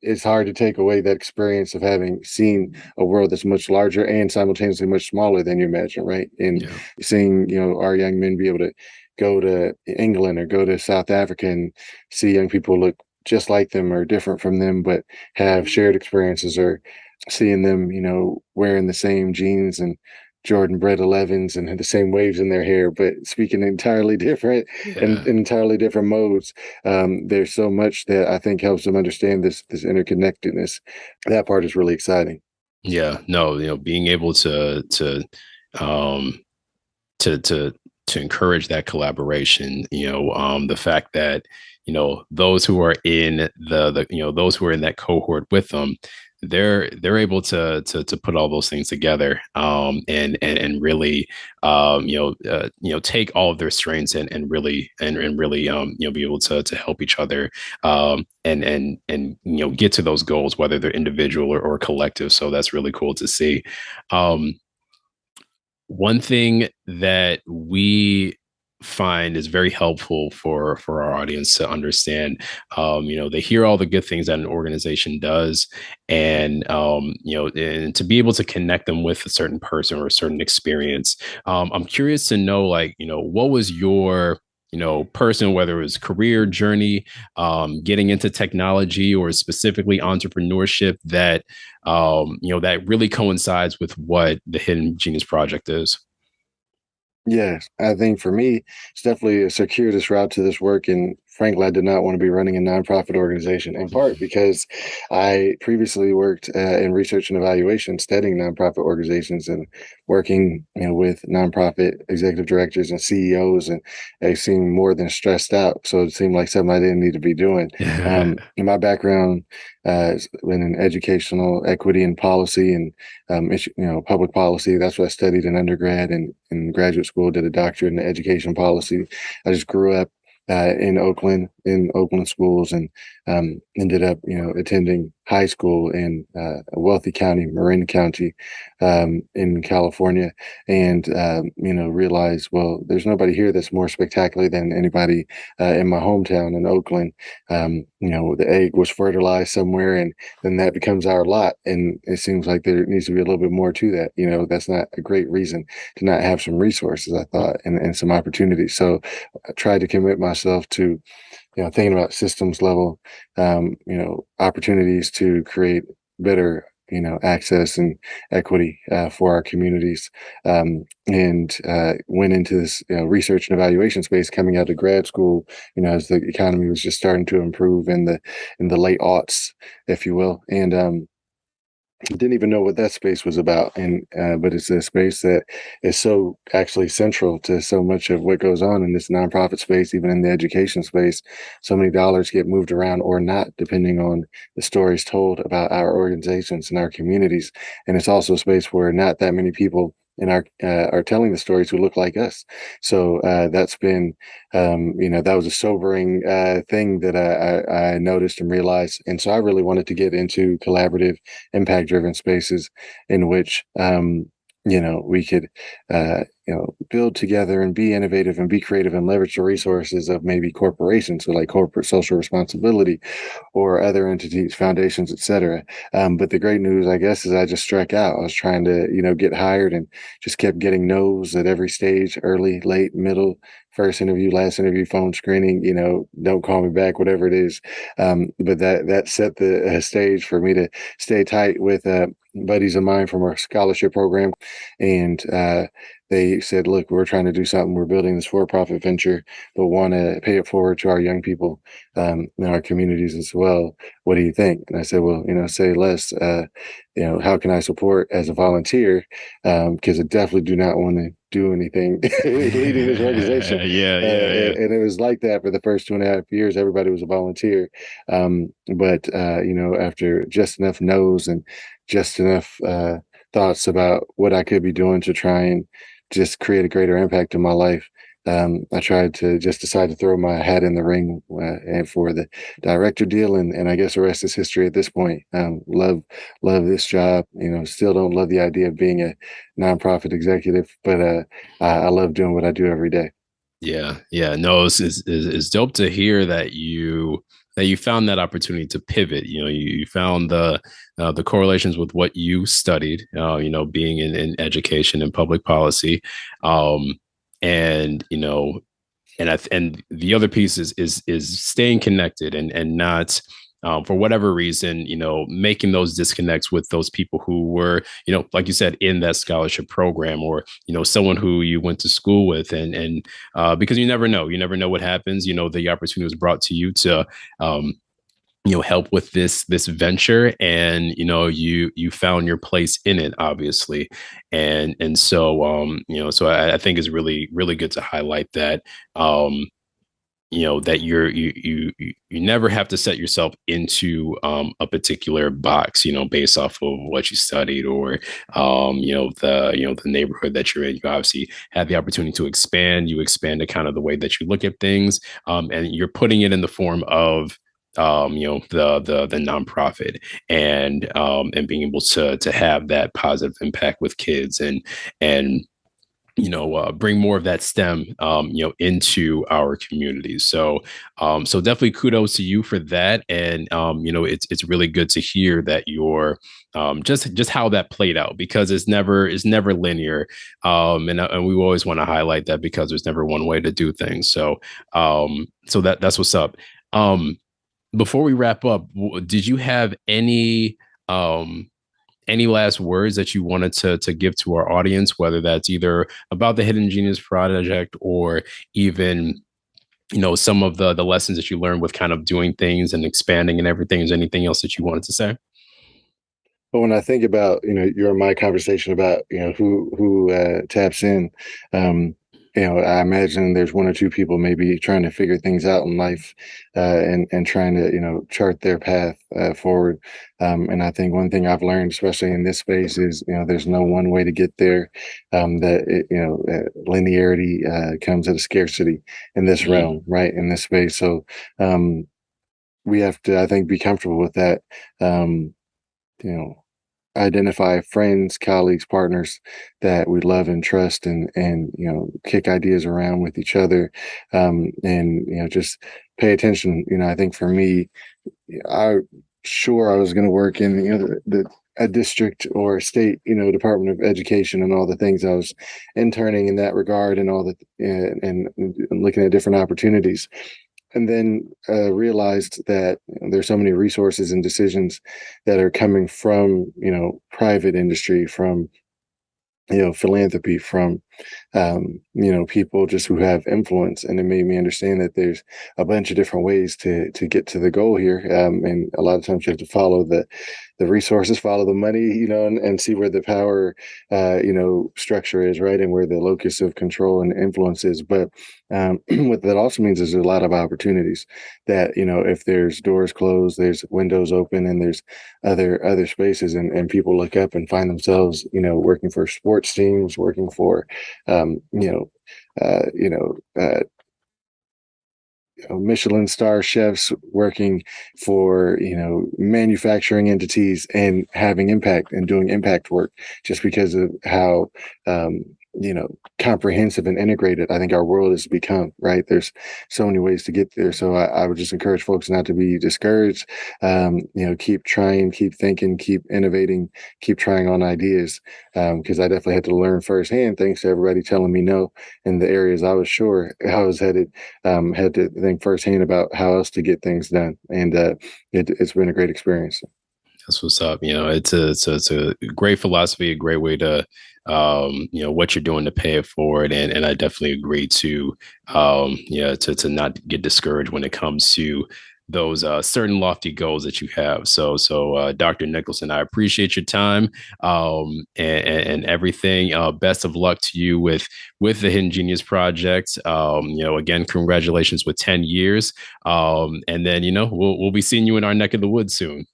it's hard to take away that experience of having seen a world that's much larger and simultaneously much smaller than you imagine, right? And Yeah. seeing, our young men be able to go to England or go to South Africa and see young people look just like them or different from them, but have shared experiences, or seeing them, wearing the same jeans and Jordan Bread 11s and had the same waves in their hair, but speaking entirely different and Yeah. in entirely different modes. There's so much that I think helps them understand this interconnectedness. That part is really exciting. Yeah. No, being able um to to encourage that collaboration, the fact that those who are in those who are in that cohort with them, they're able to put all those things together, and really take all of their strengths and really be able to help each other, and get to those goals, whether they're individual or collective. So that's really cool to see. um One thing that we find is very helpful for our audience to understand, they hear all the good things that an organization does, and to be able to connect them with a certain person or a certain experience. I'm curious to know, like, what was your person, whether it was career journey, getting into technology or specifically entrepreneurship, that really coincides with what the Hidden Genius Project is. Yes, I think for me, it's definitely a circuitous route to this work. And frankly, I did not want to be running a nonprofit organization, in part because I previously worked in research and evaluation, studying nonprofit organizations and working, with nonprofit executive directors and CEOs, and they seemed more than stressed out. So it seemed like something I didn't need to be doing. In my background, has been in educational equity and policy, and public policy. That's what I studied in undergrad and in graduate school. Did a doctorate in education policy. I just grew up in Oakland schools, and ended up, attending high school in a wealthy county, Marin County, in California, and realized, well, there's nobody here that's more spectacular than anybody in my hometown in Oakland. The egg was fertilized somewhere, and then that becomes our lot. And it seems like there needs to be a little bit more to that. That's not a great reason to not have some resources, I thought, and some opportunities. So I tried to commit myself to, thinking about systems level, opportunities to create better, access and equity for our communities, and went into this, research and evaluation space coming out of grad school, as the economy was just starting to improve in the late aughts, if you will. And didn't even know what that space was about, and but it's a space that is so actually central to so much of what goes on in this nonprofit space, even in the education space. So many dollars get moved around or not, depending on the stories told about our organizations and our communities. And it's also a space where not that many people in our are telling the stories who look like us. So that's been, that was a sobering thing that I noticed and realized. And so I really wanted to get into collaborative, impact driven spaces in which, we could, build together and be innovative and be creative and leverage the resources of maybe corporations, so like corporate social responsibility, or other entities, foundations, etc. But the great news, I guess, is I just struck out. I was trying to, get hired, and just kept getting no's at every stage: early, late, middle, first interview, last interview, phone screening. Don't call me back, whatever it is. But that set the stage for me to stay tight with buddies of mine from our scholarship program, and they said, look, we're trying to do something. We're building this for-profit venture, but want to pay it forward to our young people, in our communities as well. What do you think? And I said, well, say less. How can I support as a volunteer? Because I definitely do not want to do anything leading this organization. Yeah, yeah, yeah. And it was like that for the first 2.5 years. Everybody was a volunteer. But after just enough no's and just enough thoughts about what I could be doing to try and just create a greater impact in my life, I tried to just decide to throw my hat in the ring, and for the director deal, and I guess the rest is history at this point. Love this job. Still don't love the idea of being a nonprofit executive, but I love doing what I do every day. Yeah, yeah. No, it's dope to hear that that you found that opportunity to pivot. You found the correlations with what you studied. Being in education and public policy, um, and and the other piece is staying connected and not for whatever reason, making those disconnects with those people who were, like you said, in that scholarship program, or someone who you went to school with, and because you never know what happens. The opportunity was brought to you to help with this venture, and you found your place in it, obviously. And so so I think it's really really good to highlight that. That you never have to set yourself into a particular box, based off of what you studied, or the neighborhood that you're in. You obviously have the opportunity to expand. You expand to kind of the way that you look at things, and you're putting it in the form of the nonprofit, and being able to have that positive impact with kids, and bring more of that STEM, into our communities. So definitely kudos to you for that. And, it's really good to hear that you're, just how that played out, because it's never linear. And we always want to highlight that, because there's never one way to do things. So that's what's up. Um, Before we wrap up, did you have any last words that you wanted to give to our audience, whether that's either about the Hidden Genius Project, or even some of the lessons that you learned with kind of doing things and expanding and everything? Is there anything else that you wanted to say? But when I think about, your and my conversation about, who taps in, um, I imagine there's one or two people maybe trying to figure things out in life, and trying to, chart their path forward. And I think one thing I've learned, especially in this space, is, there's no one way to get there. That linearity comes at a scarcity in this Mm-hmm. realm, right? In this space. So we have to, I think, be comfortable with that. Um, you know, identify friends, colleagues, partners that we love and trust, and kick ideas around with each other, and just pay attention. I think for me, I sure I was going to work in the a district or a state, Department of Education, and all the things I was interning in that regard, and all the and looking at different opportunities, and then realized that there's so many resources and decisions that are coming from private industry, from philanthropy, from people just who have influence. And it made me understand that there's a bunch of different ways to get to the goal here. And a lot of times you have to follow the resources, follow the money, and see where the power, structure is, right, and where the locus of control and influence is. But what that also means is there's a lot of opportunities that, if there's doors closed, there's windows open, and there's other spaces, and people look up and find themselves, working for sports teams, working for, um, you know, uh, you know, uh, Michelin star chefs, working for manufacturing entities, and having impact and doing impact work, just because of how um, comprehensive and integrated I think our world has become. Right, there's so many ways to get there. So I would just encourage folks not to be discouraged. Keep trying, keep thinking, keep innovating, keep trying on ideas, because I definitely had to learn firsthand, thanks to everybody telling me no in the areas I was sure I was headed. Had to think firsthand about how else to get things done, and it's been a great experience. That's what's up. It's a great philosophy, a great way to, what you're doing to pay it forward. And I definitely agree to, to not get discouraged when it comes to those certain lofty goals that you have. So Dr. Nicholson, I appreciate your time, and everything. Best of luck to you with the Hidden Genius Project. Again, congratulations with 10 years. And then, we'll be seeing you in our neck of the woods soon.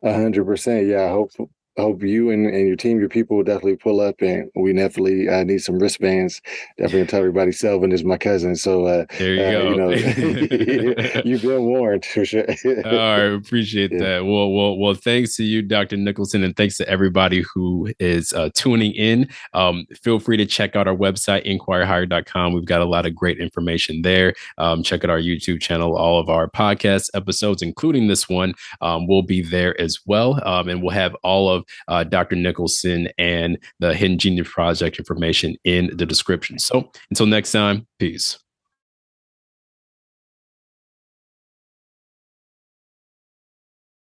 100%. Yeah, I hope. I hope you and your team, your people will definitely pull up, and we definitely need some wristbands. Definitely tell everybody Selvin is my cousin. So, There you you go. know, you've been warned for sure. All right, appreciate Yeah. that. Well, thanks to you, Dr. Nicholson, and thanks to everybody who is tuning in. Feel free to check out our website, inquirehigher.com. We've got a lot of great information there. Check out our YouTube channel. All of our podcast episodes, including this one, will be there as well. And we'll have all of Dr. Nicholson and the Hidden Genius Project information in the description. So until next time, peace.